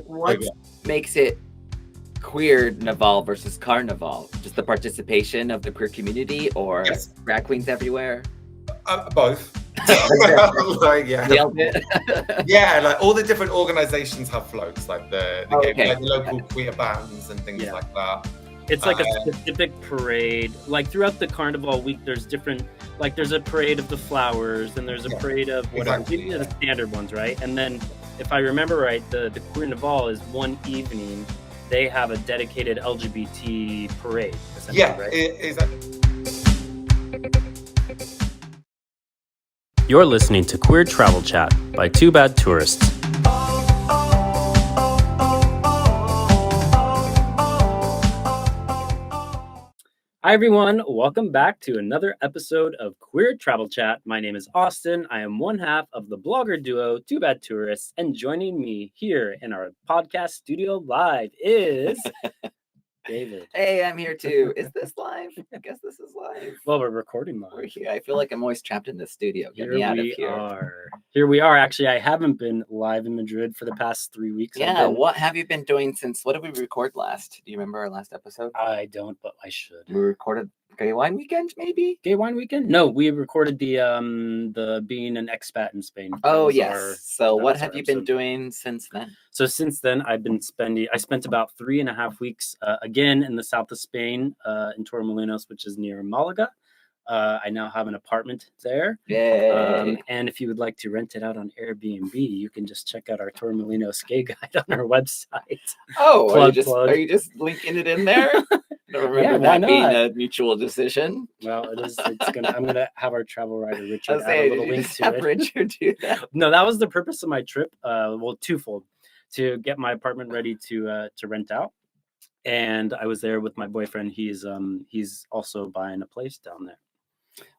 What makes it Queernaval versus Carnival? Just the participation of the queer community, or drag queens everywhere? Both. Like, Nailed it. Yeah, like all the different organizations have floats, like the local queer bands and things like that. It's like a specific parade. Like throughout the Carnival week, there's different. Like there's a parade of the flowers, and there's a parade of whatever. These are the standard ones, right? And then, if I remember right, the Queernaval is one evening. They have a dedicated LGBT parade. Yeah, right? Exactly. You're listening to Queer Travel Chat by Two Bad Tourists. Hi everyone, welcome back to another episode of Queer Travel Chat. My name is Austin. I am one half of the blogger duo Two Bad Tourists, and joining me here in our podcast studio live is David. Hey, I'm here too. Is this live? I guess this is live. Well, we're recording live. We're here. I feel like I'm always trapped in the studio. Get me out of here. Here we are. Actually, I haven't been live in Madrid for the past 3 weeks. Yeah, what have you been doing since, what did we record last? Do you remember our last episode? I don't, but I should. We recorded Gay Wine Weekend, maybe? Gay Wine Weekend? No, we recorded the being an expat in Spain. Oh, yes. So what have you been doing since then? So since then, I spent about 3.5 weeks again in the south of Spain, in Torremolinos, which is near Malaga. I now have an apartment there. Yay. And if you would like to rent it out on Airbnb, you can just check out our Torremolinos Gay Guide on our website. Oh, are you just linking it in there? I don't remember that being a mutual decision. Well, it is. I'm gonna have our travel writer Richard add a little link to it. Richard do that? No, that was the purpose of my trip. Well, twofold: to get my apartment ready to rent out, and I was there with my boyfriend. He's also buying a place down there.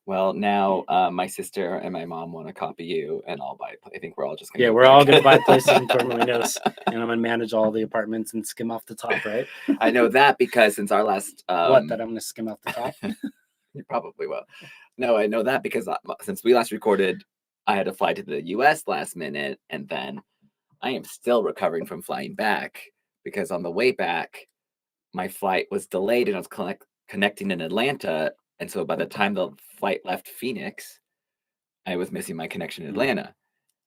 Well, now my sister and my mom want to copy you, and I'll buy. I think we're all just going. Yeah, we're all going to buy places in Torremolinos, and I'm going to manage all the apartments and skim off the top, right? I know that because since our last that I'm going to skim off the top. You probably will. No, I know that because since we last recorded, I had to fly to the U.S. last minute, and then I am still recovering from flying back because on the way back, my flight was delayed, and I was connecting in Atlanta. And so by the time the flight left Phoenix, I was missing my connection in Atlanta.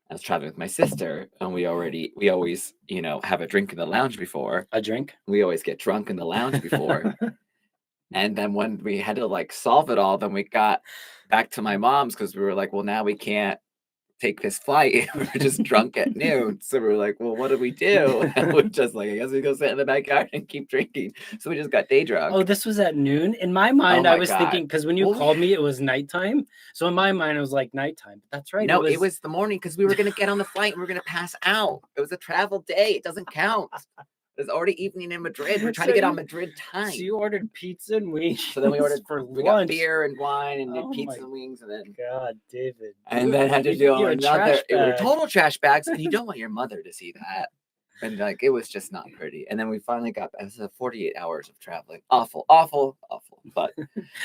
I was traveling with my sister, and we always, have a drink in the lounge before. A drink? We always get drunk in the lounge before. And then when we had to solve it all, then we got back to my mom's because we were like, well, now we can't take this flight. We were just drunk at noon. So we were like, well, what do we do? And we're just like, I guess we go sit in the backyard and keep drinking. So we just got day drunk. Oh, this was at noon? In my mind, I was thinking, because when you called me, it was nighttime. So in my mind, it was like nighttime. That's right. No, it was the morning because we were going to get on the flight and we were going to pass out. It was a travel day. It doesn't count. It was already evening in Madrid. We're trying to get on Madrid time. So you ordered pizza and wings. So then we ordered we got beer and wine and did pizza and wings, and then God, David. And then had to do another. It were total trash bags, and you don't want your mother to see that. And it was just not pretty. And then we finally got. It was 48 hours of traveling. Awful. But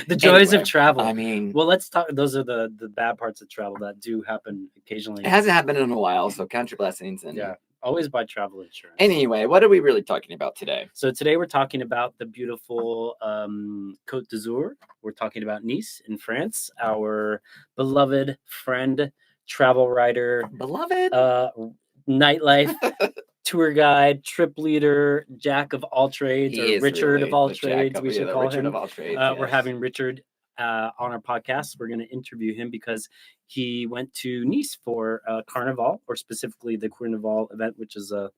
the joys of travel. I mean, well, let's talk. Those are the bad parts of travel that do happen occasionally. It hasn't happened in a while, so count your blessings. And always buy travel insurance. Anyway, what are we really talking about today? So today we're talking about the beautiful Côte d'Azur. We're talking about Nice in France. Our beloved friend, travel writer, nightlife tour guide, trip leader, jack of all trades, or Richard really of all trades. We should call him. We're having Richard on our podcast. We're going to interview him because he went to Nice for Carnival, or specifically the Queernaval event, which is a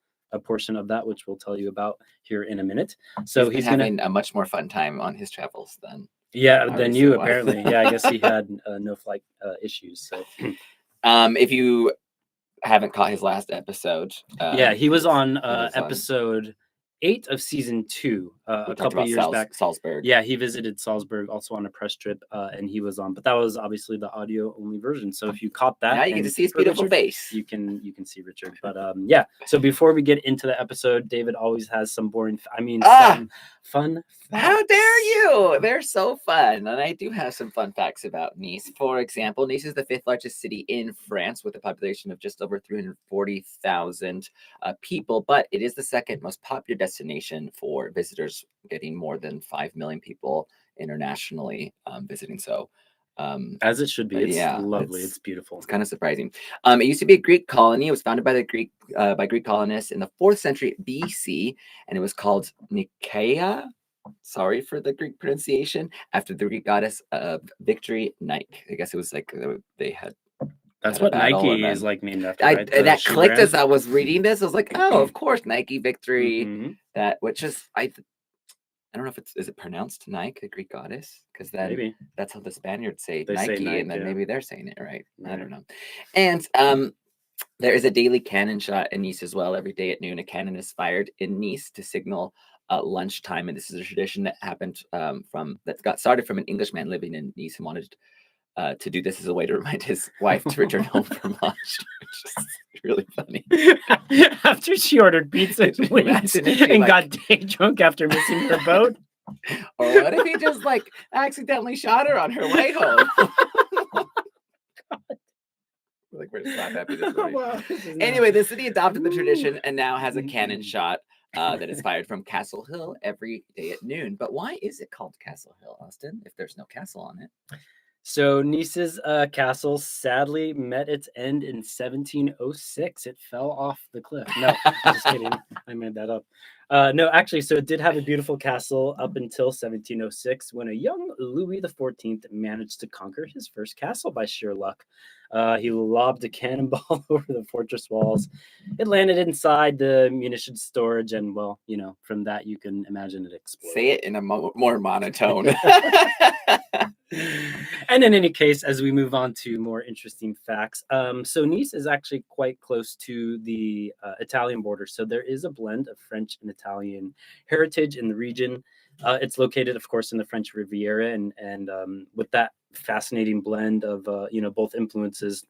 portion of that, which we'll tell you about here in a minute. So he's having a much more fun time on his travels than you apparently. Yeah, I guess he had no flight issues. So if you haven't caught his last episode, he was on episode 8 of season 2. a couple of years back. Salzburg. Yeah, he visited Salzburg also on a press trip, and he was on. But that was obviously the audio only version. So if you caught that, now you get to see his beautiful Richard, face. You can see Richard. But yeah. So before we get into the episode, David always has some boring. Some fun facts. How dare you? They're so fun, and I do have some fun facts about Nice. For example, Nice is the 5th largest city in France with a population of just over 340,000 people, but it is the 2nd most popular destination for visitors, getting more than 5 million people internationally visiting. So as it should be. It's lovely. It's beautiful. It's kind of surprising. It used to be a Greek colony. It was founded by the Greek colonists in the 4th century BC, and it was called Nicaea. Sorry for the Greek pronunciation. After the Greek goddess of victory, Nike. I guess it was like they had. That's what Nike is like named after. Right? That clicked brand. As I was reading this. I was like, oh, of course, Nike victory. Mm-hmm. That which is I don't know if is it pronounced Nike, the Greek goddess, because then maybe that's how the Spaniards say Nike, and then maybe they're saying it right. I don't know. And there is a daily cannon shot in Nice as well. Every day at noon, a cannon is fired in Nice to signal lunchtime, and this is a tradition that happened that got started from an Englishman living in Nice and wanted to do this as a way to remind his wife to return home from lunch, which is really funny. After she ordered pizza and got day drunk after missing her boat. Or what if he just like accidentally shot her on her way home? Like we're slap happy this morning. Wow, anyway, the city adopted the tradition and now has a cannon shot that is fired from Castle Hill every day at noon. But why is it called Castle Hill, Austin, if there's no castle on it? So Nice's castle sadly met its end in 1706. It fell off the cliff. No, just kidding. I made that up. No, actually, so it did have a beautiful castle up until 1706 when a young Louis XIV managed to conquer his first castle by sheer luck. He lobbed a cannonball over the fortress walls. It landed inside the munitions storage, and well, from that you can imagine it exploded. Say it in a more monotone. And in any case, as we move on to more interesting facts, so Nice is actually quite close to the Italian border. So there is a blend of French and Italian heritage in the region. It's located, of course, in the French Riviera, and with that fascinating blend of both influences,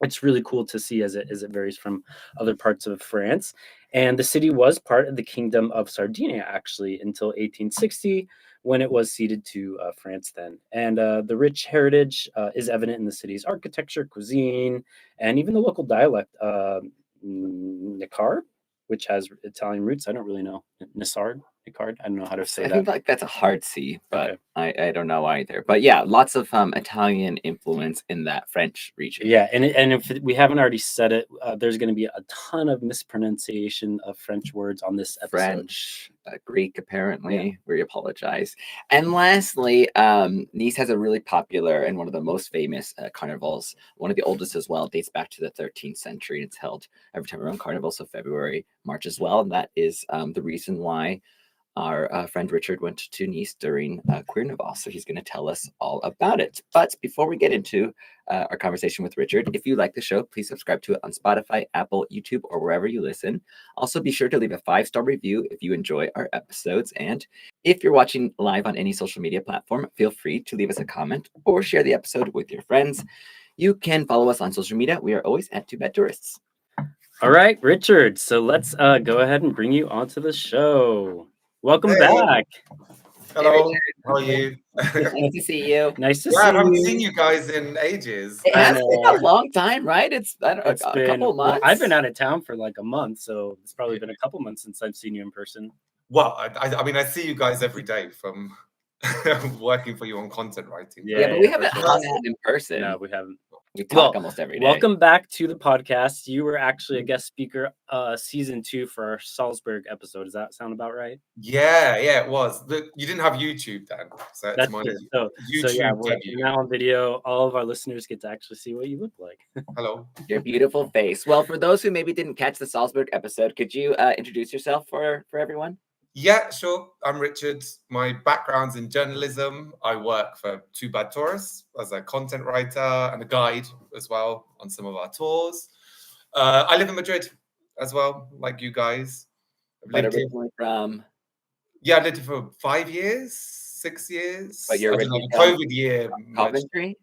it's really cool to see as it varies from other parts of France. And the city was part of the Kingdom of Sardinia actually until 1860. When it was ceded to France then. And the rich heritage is evident in the city's architecture, cuisine, and even the local dialect, Nicard, which has Italian roots. I don't really know. Nicard? I don't know how to say that. I think like that's a hard C, but okay. I don't know either. But yeah, lots of Italian influence in that French region. Yeah, and if we haven't already said it, there's going to be a ton of mispronunciation of French words on this episode. French, Greek, apparently. Yeah. We apologize. And lastly, Nice has a really popular and one of the most famous carnivals. One of the oldest as well. It dates back to the 13th century. It's held every time around Carnival, so February, March as well. And that is the reason why our friend Richard went to Nice during Queernaval, so he's going to tell us all about it. But before we get into our conversation with Richard, if you like the show, please subscribe to it on Spotify, Apple, YouTube, or wherever you listen. Also, be sure to leave a 5-star review if you enjoy our episodes. And if you're watching live on any social media platform, feel free to leave us a comment or share the episode with your friends. You can follow us on social media. We are always at Two Bad Tourists. All right, Richard. So let's go ahead and bring you onto the show. Welcome back. Hello. How are you? Nice to see you. Nice to see you. I haven't seen you guys in ages. It has been a long time, right? It's been a couple months. Well, I've been out of town for like a month, so it's probably been a couple months since I've seen you in person. Well, I mean, I see you guys every day from working for you on content writing. Yeah, but we haven't hung out in person. No, we haven't. We talk almost every day. Welcome back to the podcast. You were actually a guest speaker season 2 for our Salzburg episode. Does that sound about right? Yeah, it was. You didn't have YouTube then. So that's my YouTube. So yeah, we're now on video. All of our listeners get to actually see what you look like. Hello. Your beautiful face. Well, for those who maybe didn't catch the Salzburg episode, could you introduce yourself for everyone? Yeah, sure. I'm Richard. My background's in journalism. I work for Two Bad Tourists as a content writer and a guide as well on some of our tours. I live in Madrid as well, like you guys. But originally from Yeah, I lived here for 5 years, 6 years. But you're I don't know, originally the COVID year. Coventry?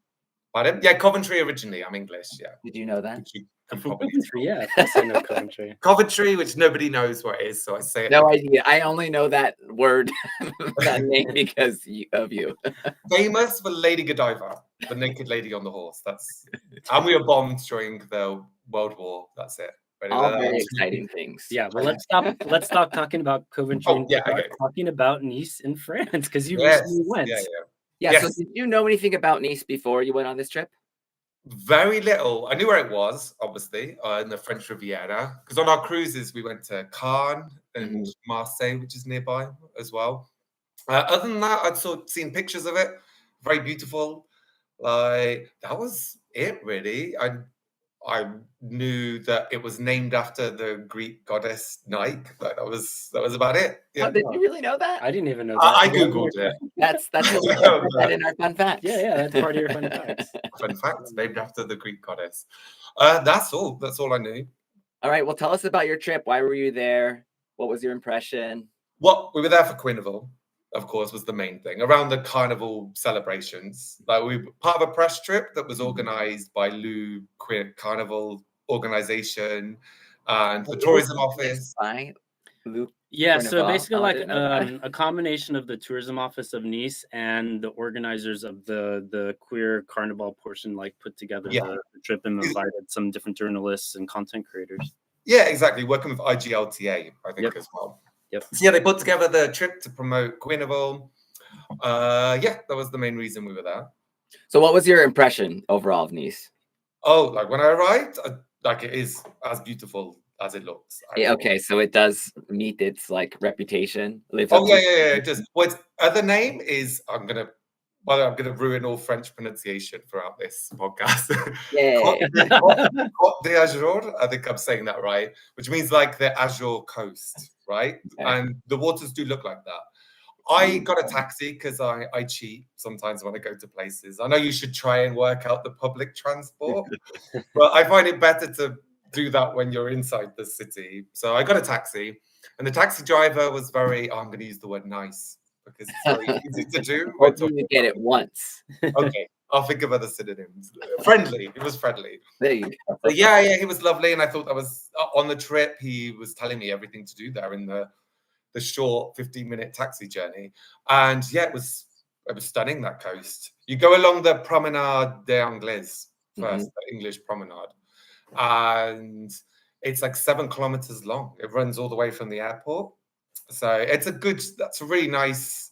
Pardon? Yeah, Coventry originally. I'm English, yeah. Did you know that? Which you I'm can from probably Coventry, yeah. Of course I know Coventry. Coventry, which nobody knows what it is, so I say it. No idea. I only know that word, that name because of you. Famous for Lady Godiva, the naked lady on the horse. And we were bombed during the World War. That's it. All very exciting things. Yeah, well, let's stop talking about Coventry and start talking about Nice in France, because you recently went. Yeah, so did you know anything about Nice before you went on this trip? Very little. I knew where it was, obviously, in the French Riviera, because on our cruises we went to Cannes and Marseille, which is nearby as well. Other than that, I'd seen pictures of it. Very beautiful. Like, that was it, really. I knew that it was named after the Greek goddess Nike. Like, that was about it. Yeah. Oh, did you really know that? I didn't even know that. I googled it. That's that in our fun facts. Yeah, that's part of your fun facts. Fun facts named after the Greek goddess. That's all. That's all I knew. All right. Well, tell us about your trip. Why were you there? What was your impression? Well, we were there for Queernaval, of course, was the main thing. Around the Carnival celebrations, like we were part of a press trip that was organized by Lou Queernaval organization and the tourism office. Yeah, so basically like a combination of the tourism office of Nice and the organizers of the queer carnival portion, like put together the trip and invited some different journalists and content creators. Yeah, exactly. Working with IGLTA, I think, as well. Yep. So yeah, they put together the trip to promote Carnival. Yeah, that was the main reason we were there. So what was your impression overall of Nice? Oh, like when I arrived, like it is as beautiful as it looks. Yeah, okay, so it does meet its like reputation. Yeah. It does. Well, its other name is I'm gonna ruin all French pronunciation throughout this podcast. Yeah. Côte d'Azur, I think I'm saying that right, which means like the Azure coast, right? Okay. And the waters do look like that. I got a taxi because I cheat sometimes when I go to places. I know you should try and work out the public transport, but I find it better to do that when you're inside the city. So I got a taxi, and the taxi driver was very, I'm going to use the word nice because it's very easy to do. Or do you get it once? Okay, I'll think of other synonyms. Friendly, he was friendly. There you go. But yeah, he was lovely, and I thought that was on the trip. He was telling me everything to do there in the short 15-minute taxi journey, and yeah, it was stunning, that coast. You go along the Promenade des Anglais first, the English promenade, and it's like 7 kilometers long. It runs all the way from the airport, so that's a really nice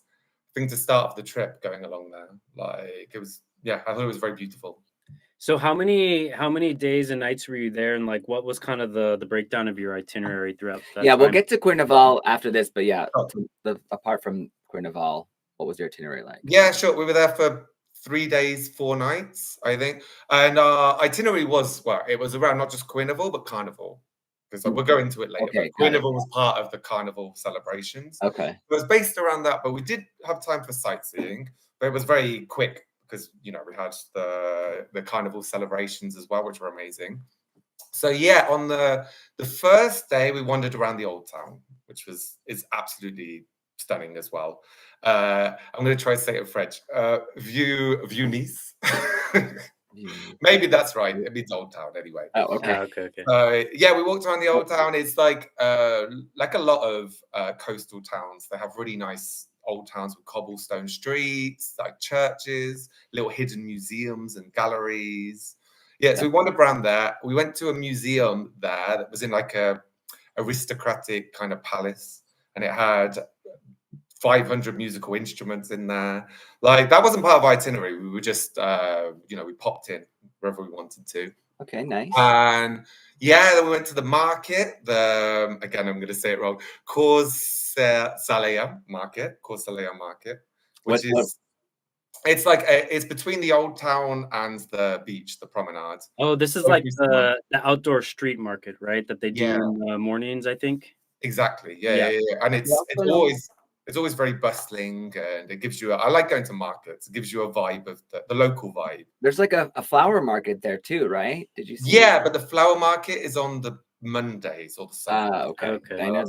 thing to start off the trip, going along there. Like, it was, yeah, I thought it was very beautiful. So how many days and nights were you there, and like what was kind of the breakdown of your itinerary throughout that time? We'll get to Carnival after this, but apart from Carnival, what was your itinerary like? Yeah, sure. We were there for 3 days, 4 nights, I think. And our itinerary was, it was around not just Carnival, but Carnival. Because we'll go into it later. Okay, Carnival was part of the Carnival celebrations. Okay. It was based around that, but we did have time for sightseeing, but it was very quick because, we had the Carnival celebrations as well, which were amazing. So yeah, on the first day, we wandered around the Old Town, which is absolutely stunning as well. I'm going to try to say it in French. View Nice. Maybe that's right. It means Old Town anyway. Oh, okay. Okay. Yeah, we walked around the Old Town. It's like a lot of coastal towns. They have really nice old towns with cobblestone streets, like churches, little hidden museums and galleries. Yeah, so we wandered around there. We went to a museum there that was in like a aristocratic kind of palace, and it had 500 musical instruments in there. Like, that wasn't part of our itinerary. We were just, we popped in wherever we wanted to. Okay, nice. And yeah, then we went to the market. Again, I'm going to say it wrong. Cours-Salé market, which it's between the Old Town and the beach, the promenade. Oh, this is like the outdoor street market, right? That they do in the mornings, I think. Exactly. Yeah. And it's always very bustling, and it gives you I like going to markets. It gives you a vibe of the local vibe. There's like a flower market there too, right? Did you see that? But the flower market is on the Mondays or the Sunday. Okay. I know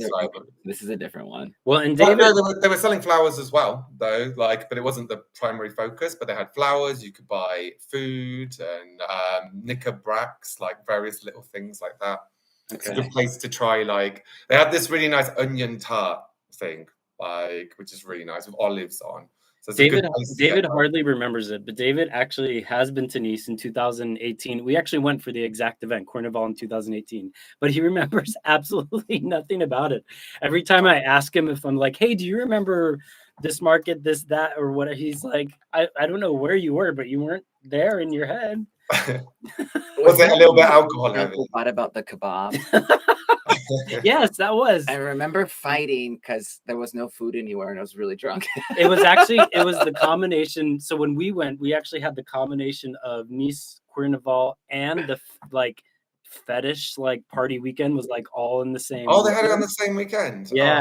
this is a different one. Well, and David, they were selling flowers as well, though. Like, but it wasn't the primary focus. But they had flowers. You could buy food and knickerbracks, like various little things like that. Okay. It's a good place to try. Like, they have this really nice onion tart thing, like, which is really nice with olives on. So David hardly remembers it, but David actually has been to Nice in 2018. We actually went for the exact event, Carnival in 2018, but he remembers absolutely nothing about it. Every time I ask him if I'm like, hey, do you remember this market, this, that, or what? He's like, I don't know where you were, but you weren't there in your head. Was it a little bit alcohol? What about the kebab? Yes, that was. I remember fighting because there was no food anywhere and I was really drunk. It was the combination. So when we went, we actually had the combination of Nice Queernaval and the like fetish like party weekend was like all in the same. Oh, they had it on the same weekend. Yeah,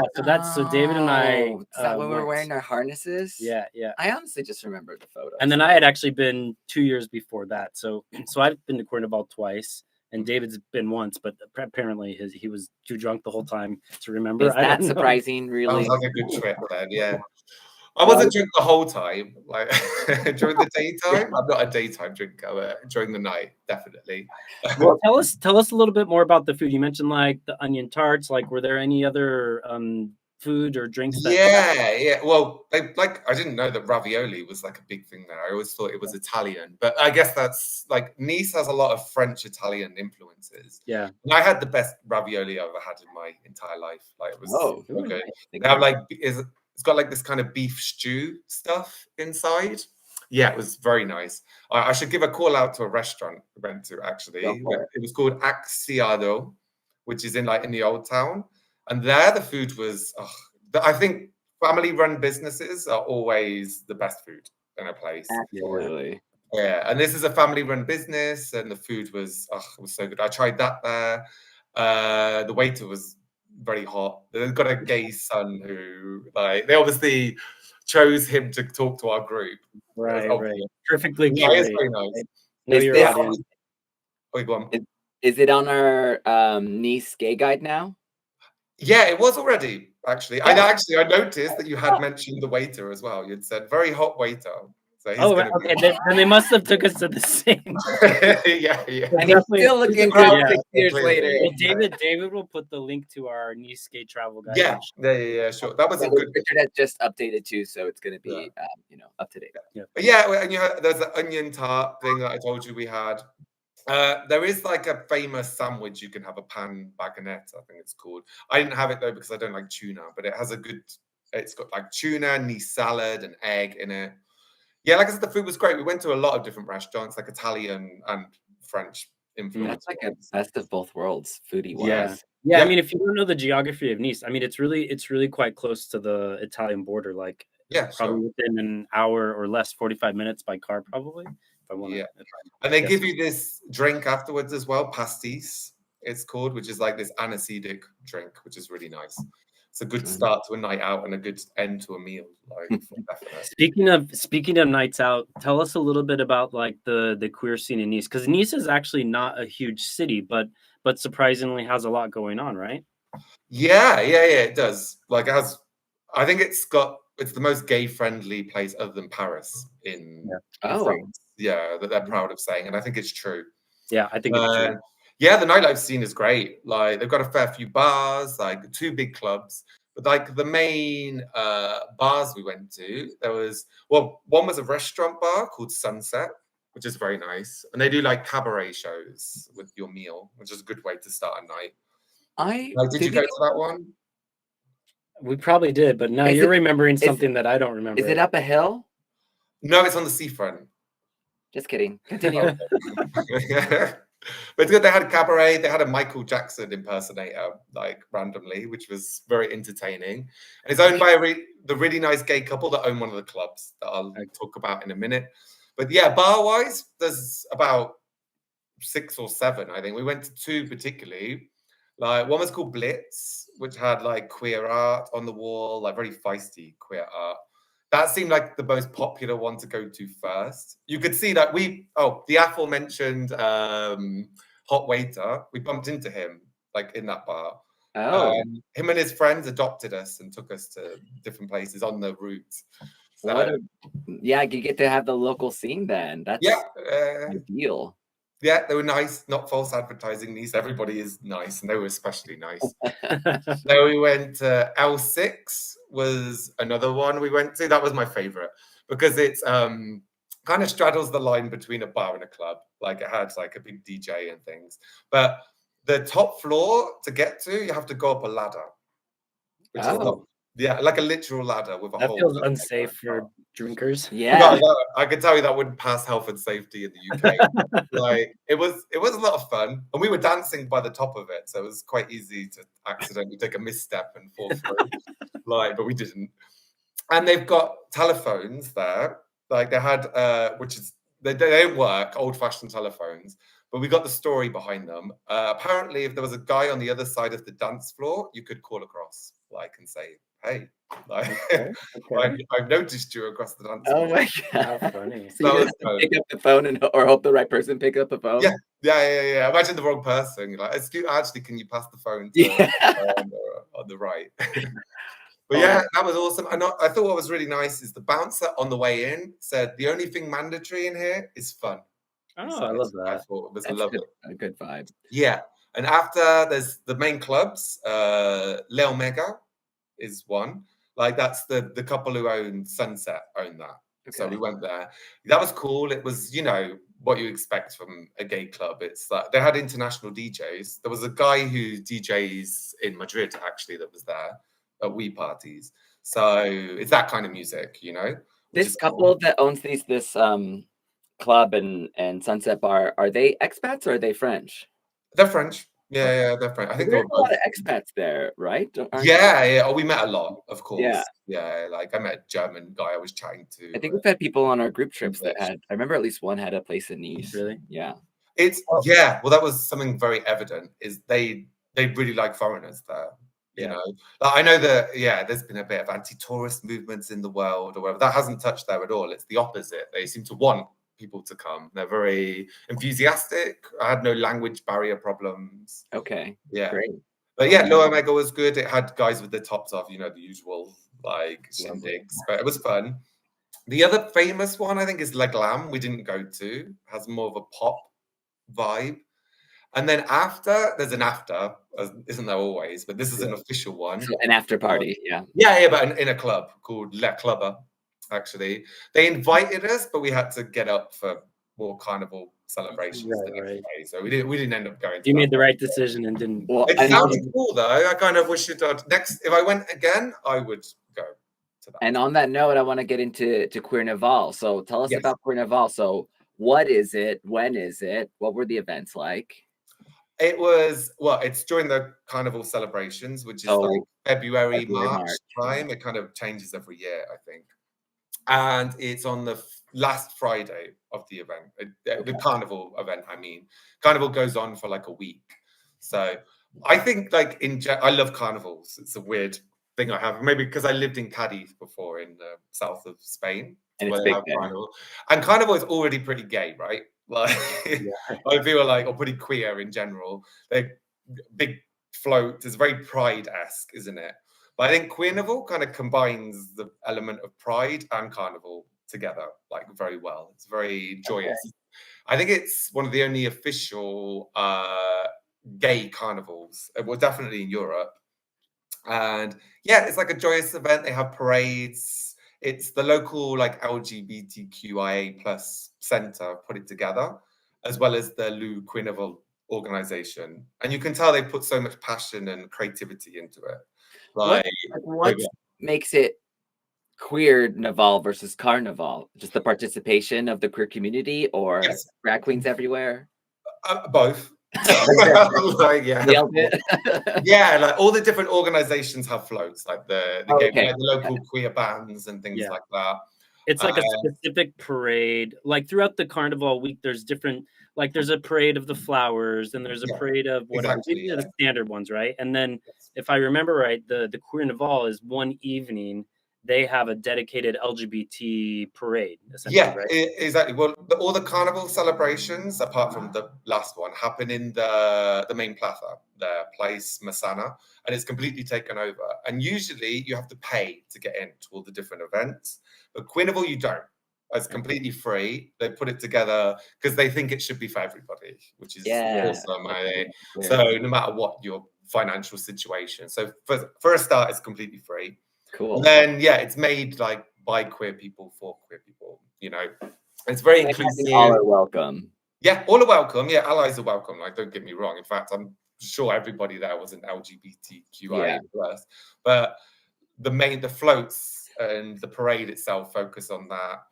so David and I. Is that when we were wearing our harnesses? Yeah. I honestly just remember the photo. And then I had actually been 2 years before that, so I've been to Carnival twice. And David's been once, but apparently he was too drunk the whole time to remember. Is that surprising? Really? That was like a good trip then, yeah. I wasn't drunk the whole time, like during the daytime. I'm not a daytime drinker, during the night, definitely. Well, tell us a little bit more about the food. You mentioned like the onion tarts. Like, were there any other food or drinks? Yeah. Well, I didn't know that ravioli was like a big thing there. I always thought it was Italian, but I guess that's like Nice has a lot of French Italian influences. Yeah, and I had the best ravioli I've ever had in my entire life. Like, it was so good. They have it's got like this kind of beef stew stuff inside. Yeah, it was very nice. I should give a call out to a restaurant we went to actually. It was called Axiado, which is in the old town. And there, the food was, I think family-run businesses are always the best food in a place. Absolutely. Yeah, and this is a family-run business, and the food was, it was so good. I tried that there. The waiter was very hot. They've got a gay son who, they obviously chose him to talk to our group. Right. Perfectly. Yeah, it's very nice. Go on. Is it on our Nice Gay Guide now? Yeah, it was already, actually. I noticed that you had mentioned the waiter as well. You'd said very hot waiter. So okay. Then they must have took us to the same. yeah. And he's still looking for 6 years later. Well, David will put the link to our Nice Gay travel guide. Yeah, sure. That was a good. Richard has just updated too, so it's going to be up to date. Yeah. But and there's the onion tart thing that I told you we had. There is like a famous sandwich you can have, a pan baguette, I think it's called. I didn't have it though because I don't like tuna, but it has it's got like tuna, Nice salad, and egg in it. Yeah, like I said, the food was great. We went to a lot of different restaurants, like Italian and French influence. That's like a best of both worlds, foodie wise. Yeah. I mean, if you don't know the geography of Nice, I mean, it's really quite close to the Italian border. Like, probably within an hour or less, 45 minutes by car, probably. And they give you this drink afterwards as well, pastis it's called, which is like this anesthetic drink, which is really nice. It's a good start to a night out and a good end to a meal. Speaking of nights out, tell us a little bit about like the queer scene in Nice, because Nice is actually not a huge city, but surprisingly has a lot going on, right? Yeah, it does. Like, it has. I think it's the most gay friendly place other than Paris in France. Yeah, that they're proud of saying, and I think it's true. Yeah, I think it's true. Yeah, the nightlife scene is great. Like, they've got a fair few bars, like 2 big clubs. But like the main bars we went to, one was a restaurant bar called Sunset, which is very nice, and they do like cabaret shows with your meal, which is a good way to start a night. Did you go to that one? We probably did, but now you're remembering something that I don't remember. Is it up a hill? No, it's on the seafront. Just kidding. Continue. But it's good. They had a cabaret. They had a Michael Jackson impersonator, like randomly, which was very entertaining. And it's owned by the really nice gay couple that own one of the clubs that I'll talk about in a minute. But yeah, bar-wise, there's about 6 or 7, I think. We went to 2 particularly. Like, one was called Blitz, which had like queer art on the wall, like very feisty queer art. That seemed like the most popular one to go to first. You could see that the aforementioned hot waiter, we bumped into him like in that bar. Oh, Him and his friends adopted us and took us to different places on the route. So, yeah, you get to have the local scene then. That's ideal. Yeah, they were nice, not false advertising. Nice, everybody is nice, and they were especially nice. So we went to L6 was another one we went to. That was my favorite because it's kind of straddles the line between a bar and a club. Like it had like a big DJ and things, but the top floor to get to, you have to go up a ladder, which is not, like a literal ladder with a hole. That feels unsafe for drinkers. Yeah, no, I can tell you that wouldn't pass health and safety in the UK. Like it was a lot of fun, and we were dancing by the top of it, so it was quite easy to accidentally take a misstep and fall through. But we didn't. And they've got telephones there, like they had, which is they don't work, old-fashioned telephones. But we got the story behind them. Apparently, if there was a guy on the other side of the dance floor, you could call across, like, and say, "Hey, I've noticed you across the dance floor." Oh my god, how funny! So you just pick up the phone or hope the right person pick up the phone. Yeah. Imagine the wrong person. You're like, "Excuse, actually, can you pass the phone to on the right?" But yeah, that was awesome. I thought what was really nice is the bouncer on the way in said, "The only thing mandatory in here is fun." Oh, I love that. I thought it was lovely. A good vibe. Yeah. And after there's the main clubs, Leo Mega is one. Like that's the couple who own Sunset own that. Okay. So we went there. That was cool. It was, what you expect from a gay club. It's like they had international DJs. There was a guy who DJs in Madrid actually that was there at wee parties. So it's that kind of music, This couple that owns this club and Sunset Bar, are they expats or are they French? They're French. Yeah, they're French. I think there's a lot of expats there, right? Yeah. Oh, we met a lot, of course. Yeah. Like I met a German guy I was chatting to. I think we've had people on our group trips that had. I remember at least one had a place in Nice. Really? Yeah. Well, that was something very evident. Is they really like foreigners there. Like, I know that. Yeah, there's been a bit of anti-tourist movements in the world or whatever. That hasn't touched there at all. It's the opposite. They seem to want people to come. They're very enthusiastic. I had no language barrier problems. Okay. Yeah. Great. But yeah, Lower Mega was good. It had guys with the tops off, the usual like shindigs, but it was fun. The other famous one I think is La Glam. We didn't go to. Has more of a pop vibe. And then there's an after, isn't there always? But this is an official one. So an after party, yeah. Yeah, but in a club called La Clubber. Actually, they invited us, but we had to get up for more carnival celebrations the next day. So we didn't end up going. You made the right decision and didn't. Well, it sounds cool though. I kind of wish it next. If I went again, I would go to that. And on that note, I want to get into Queernaval. So tell us about Queernaval. So what is it? When is it? What were the events like? It was it's during the carnival celebrations, which is like February, March time. It kind of changes every year, I think. And it's on the last Friday of the event, the carnival event. I mean, carnival goes on for like a week. So I think like I love carnivals. It's a weird thing I have, maybe because I lived in Cadiz before in the south of Spain. And it's big carnival. And carnival is already pretty gay, right? Like I feel like, or pretty queer in general. Like big float is very pride-esque, isn't it? But I think Queernaval kind of combines the element of pride and carnival together, like very well. It's very joyous. Okay. I think it's one of the only official gay carnivals. Well, definitely in Europe. And yeah, it's like a joyous event. They have parades. It's the local like LGBTQIA plus center put it together, as well as the Lou Queernaval organization. And you can tell they put so much passion and creativity into it. What makes it Queernaval versus Carnival? Just the participation of the queer community, or drag queens everywhere? Both. Like, like all the different organizations have floats, like the local queer bands and things like that. It's like a specific parade. Like throughout the carnival week, there's different. Like there's a parade of the flowers, and there's a parade of whatever. These are the standard ones, right? And then, if I remember right, the Queernaval is one evening they have a dedicated LGBT parade, essentially, Yeah, right? exactly. Well, all the carnival celebrations, apart from the last one, happen in the main plaza, the Place Masana, and it's completely taken over. And usually you have to pay to get into all the different events, but Queernaval you don't. It's completely free. They put it together because they think it should be for everybody, which is awesome. So no matter what your financial situation, so for a start, it's completely free. Cool. And then it's made like by queer people for queer people. You know, it's very inclusive. All are welcome. Yeah, all are welcome. Yeah, allies are welcome. Like, don't get me wrong. In fact, I'm sure everybody there was an LGBTQI plus. But the floats and the parade itself focus on that.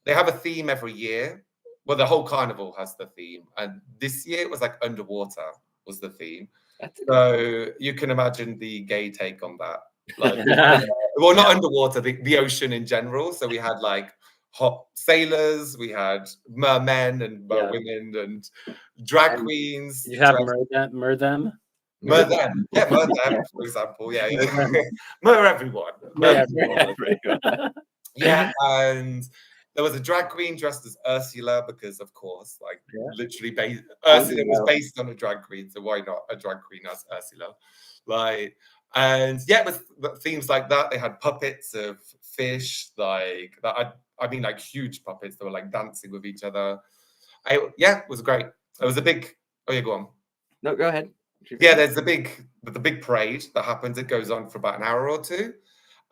They have a theme every year. Well, the whole carnival has the theme, and this year it was like underwater was the theme. So you can imagine the gay take on that. Like, well, not underwater, the ocean in general. So we had like hot sailors, we had mermen and women and drag queens. You have mer them, for example. Mer everyone. Yeah, and there was a drag queen dressed as Ursula because, of course, like literally, Ursula was based on a drag queen, so why not a drag queen as Ursula? Like, and it was themes like that. They had puppets of fish, like that. I mean, like huge puppets that were like dancing with each other. It was great. It was a big. Oh yeah, go on. No, go ahead. Yeah, there's the big parade that happens. It goes on for about an hour or two.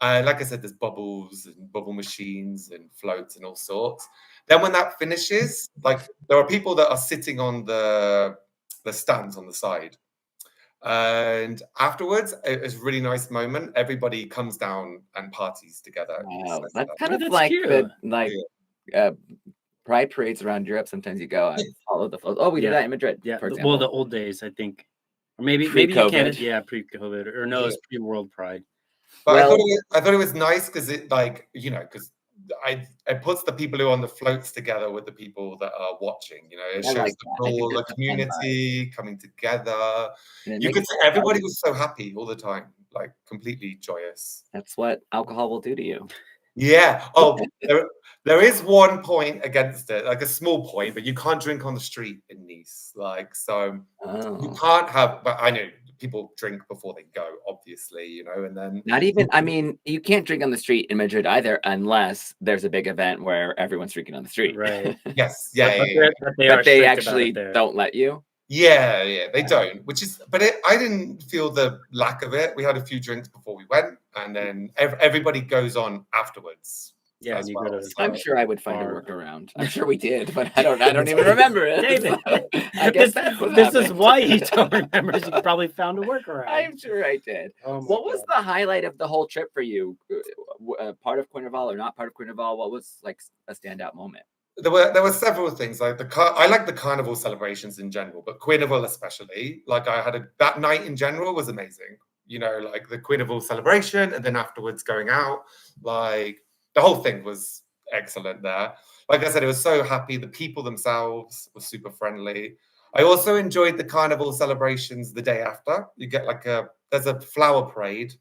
Like I said, there's bubbles and bubble machines and floats and all sorts. Then when that finishes, like there are people that are sitting on the stands on the side. And afterwards, it's a really nice moment. Everybody comes down and parties together. Wow, that's kind of like cute. Pride parades around Europe. Sometimes you go and follow the float. Oh, we did that in Madrid. Yeah, for example. Well, the old days, I think, or maybe you can't. Yeah, pre-COVID, or no, it's pre-World Pride. But I thought it was nice because it, like, you know, because it puts the people who are on the floats together with the people that are watching. You know, it shows the community coming together. You could see everybody was so happy all the time, like completely joyous. That's what alcohol will do to you. Yeah. Oh, there is one point against it, like a small point, but you can't drink on the street in Nice. Like, so you can't have. But I know people drink before they go, obviously, you know, and then not even. I mean, you can't drink on the street in Madrid either, unless there's a big event where everyone's drinking on the street. Right. Yes. But they actually don't let you. Yeah, they don't. Which is, but I didn't feel the lack of it. We had a few drinks before we went, and then everybody goes on afterwards. Yeah, I'm sure I would find a workaround. I'm sure we did, but I don't even remember it. David, I guess this is why you don't remember. You probably found a workaround. I'm sure I did. What was the highlight of the whole trip for you? Part of Carnival or not part of Carnival? What was like a standout moment? There were several things. Like I like the carnival celebrations in general, but Carnival especially. Like that night in general was amazing. You know, like the Carnival celebration, and then afterwards going out, like. The whole thing was excellent there. Like I said, it was so happy. The people themselves were super friendly. I also enjoyed the carnival celebrations the day after. You get there's a flower parade,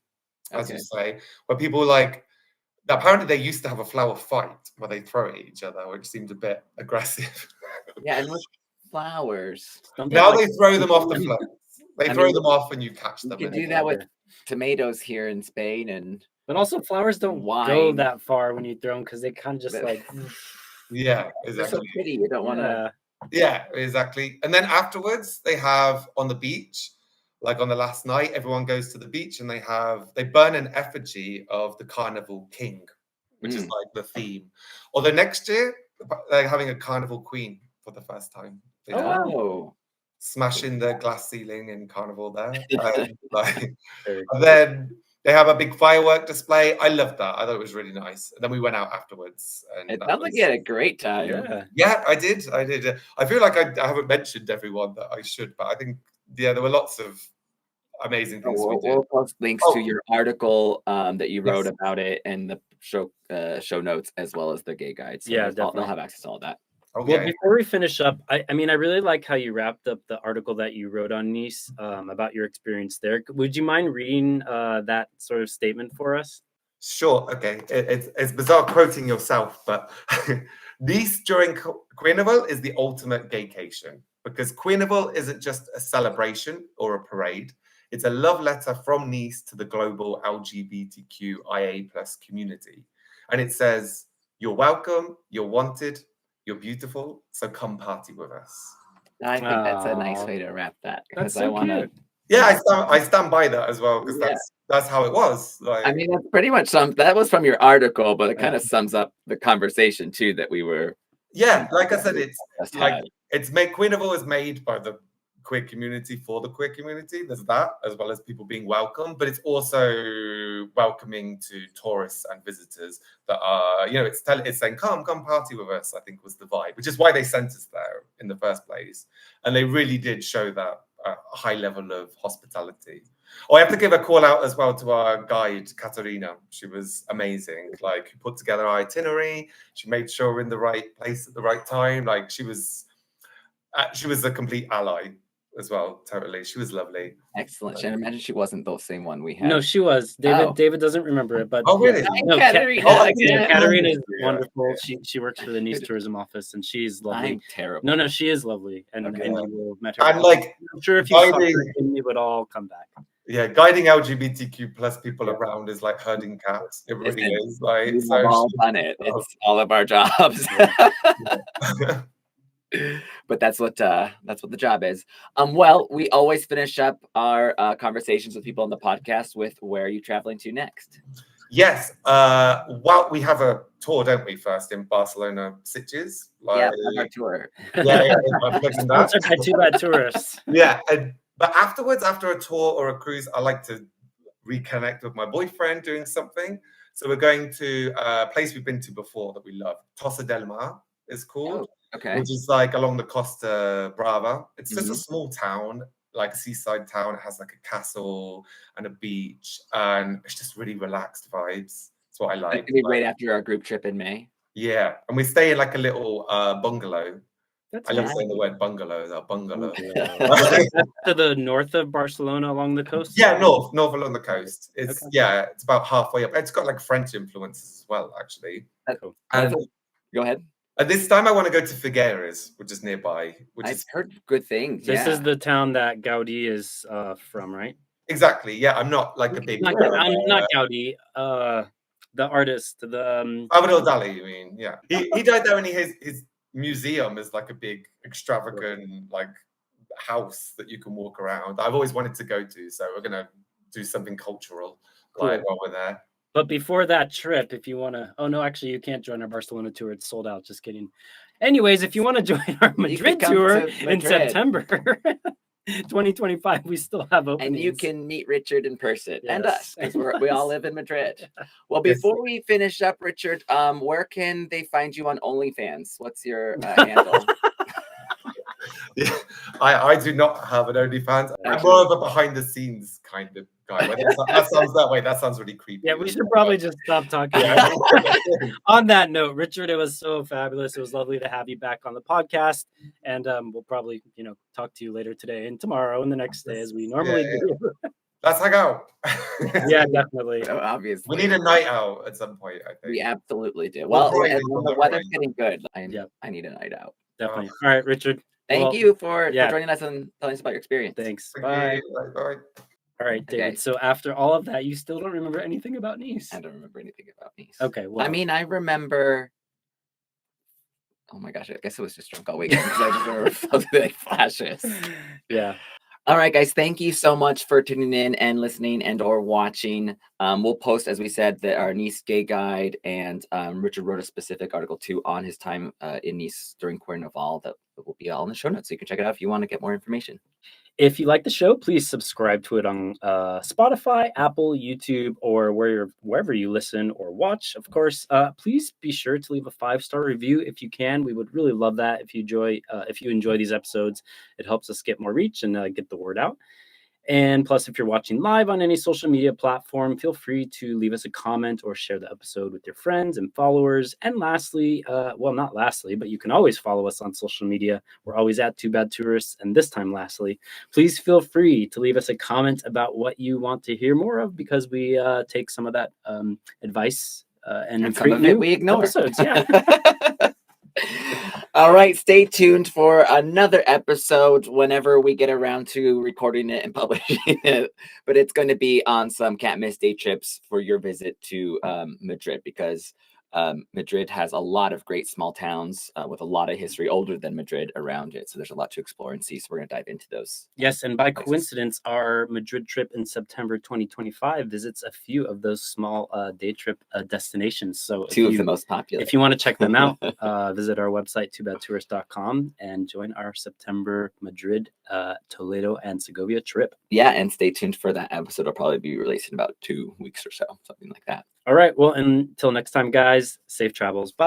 as you say, where people apparently they used to have a flower fight where they throw at each other, which seemed a bit aggressive. Yeah, and with flowers. Now they throw them off the floats. They throw them off and you catch them. You can do that with tomatoes here in Spain But also, flowers don't go that far when you throw them because they kind of just like. Yeah, exactly. They're so pretty. You don't want to. Yeah, exactly. And then afterwards, they have on the beach, like on the last night, everyone goes to the beach and they burn an effigy of the Carnival King, which is like the theme. Although next year, they're having a Carnival Queen for the first time. Smashing the glass ceiling in Carnival there. And then they have a big firework display. I loved that. I thought it was really nice. And then we went out afterwards. And it sounds like you had a great time. Yeah, I did. I feel like I haven't mentioned everyone that I should, but I think, there were lots of amazing things we did. We'll post links to your article that you wrote about it and the show notes, as well as the gay guides. So they'll have access to all that. Well, before we finish up, I mean, I really like how you wrapped up the article that you wrote on Nice about your experience there. Would you mind reading that sort of statement for us? Sure. Okay. It's bizarre quoting yourself, but Nice during Carnival is the ultimate gaycation because Carnival isn't just a celebration or a parade. It's a love letter from Nice to the global LGBTQIA plus community. And it says, "You're welcome, you're wanted, you're beautiful, so come party with us." I think that's a nice way to wrap that because That's so I want to. Yeah, I stand by that as well because Yeah. that's how it was. Like, I mean, that's pretty much that was from your article, but it kind Yeah. of sums up the conversation too that we were. yeah, like I said, it's just like had. it's made Carnival is made by the queer community for the queer community. There's that, as well as people being welcome, but it's also welcoming to tourists and visitors that are, you know, it's saying, come party with us, I think was the vibe, which is why they sent us there in the first place. And they really did show that high level of hospitality. Oh, I have to give a call out as well to our guide, Katerina. She was amazing. Like, who put together our itinerary. She made sure we're in the right place at the right time. Like, she was a complete ally as well. Totally, she was lovely. Excellent. And imagine she wasn't the same one we had. No, she was. David doesn't remember it, but really? No, Katerina. Katerina is wonderful. She works for the Nice tourism office, and she's lovely. I'm terrible. No, she is lovely, and you will have met her. And like, I'm sure if you saw her, you would all come back. Yeah, guiding LGBTQ plus people around is like herding cats. It really is. Like, we've all done it. It's all of our jobs. But that's what the job is. Well, we always finish up our conversations with people on the podcast with where are you traveling to next? Yes. Well, we have a tour, don't we? First in Barcelona, Sitges. Like, our tour. Sponsored by Two Bad Tourists. Yeah, but afterwards, after a tour or a cruise, I like to reconnect with my boyfriend doing something. So we're going to a place we've been to before that we love. Tossa del Mar is called. Oh, okay. Which is like along the Costa Brava. It's just a small town, like a seaside town. It has like a castle and a beach, and it's just really relaxed vibes. That's what I like. It's gonna be right after our group trip in May. Yeah, and we stay in like a little bungalow. That's I love saying the word bungalow. That bungalow. To the north of Barcelona, along the coast. Yeah, north along the coast. It's it's about halfway up. It's got like French influences as well, actually. Cool. And go ahead. And this time I want to go to Figueres, which is nearby. I've heard good things. This is the town that Gaudi is from, right? Exactly. Yeah, I'm not like a big. I'm not Gaudi. The artist, the Salvador Dali. You mean? Yeah, he died there, and his museum is like a big, extravagant like house that you can walk around. I've always wanted to go to, so we're gonna do something cultural while we're there. But before that trip, if you want to, oh no, actually you can't join our Barcelona tour. It's sold out. Just kidding. Anyways, if you want to join our Madrid tour in September 2025, we still have openings. And you can meet Richard in person and us because we all live in Madrid. Well, before we finish up, Richard, where can they find you on OnlyFans? What's your handle? Yeah, I do not have an OnlyFans. I'm more of a behind the scenes kind of guy. That sounds really creepy. Yeah, we should probably just stop talking. On that note, Richard, it was so fabulous. It was lovely to have you back on the podcast, and we'll probably talk to you later today and tomorrow and the next day as we normally do. Let's hang out. Yeah, definitely. So obviously, we need a night out at some point. I think we absolutely do. Well, the weather's getting good. I need a night out. Definitely. All right, Richard. Thank you for joining us and telling us about your experience. Thanks. Bye. All right, David. Okay. So after all of that, you still don't remember anything about Nice? I don't remember anything about Nice. Okay. Well, I mean, I remember. Oh my gosh! I guess I was just drunk all weekend because I just remember like flashes. Yeah. All right, guys. Thank you so much for tuning in and listening and/or watching. We'll post, as we said, our Nice Gay Guide, and Richard wrote a specific article too on his time in Nice during Carnival that will be all in the show notes, so you can check it out if you want to get more information. If you like the show, please subscribe to it on Spotify, Apple, YouTube, or wherever you listen or watch. Of course, please be sure to leave a 5-star review if you can. We would really love that. If you enjoy these episodes, it helps us get more reach and get the word out. And plus, if you're watching live on any social media platform, feel free to leave us a comment or share the episode with your friends and followers. And lastly, well, not lastly, but you can always follow us on social media. We're always at Two Bad Tourists. And this time, lastly, please feel free to leave us a comment about what you want to hear more of, because we take some of that advice and some of it we ignore. Episodes. Yeah. All right, stay tuned for another episode whenever we get around to recording it and publishing it. But it's going to be on some can't miss day trips for your visit to Madrid, because Madrid has a lot of great small towns with a lot of history, older than Madrid, around it. So there's a lot to explore and see. So we're going to dive into those. Yes, and by coincidence, our Madrid trip in September 2025 visits a few of those small day trip destinations. So two of the most popular. If you want to check them out, visit our website, twobadtourist.com, and join our September Madrid, Toledo, and Segovia trip. Yeah, and stay tuned for that episode. It'll probably be released in about 2 weeks or so, something like that. All right. Well, until next time, guys, safe travels. Bye.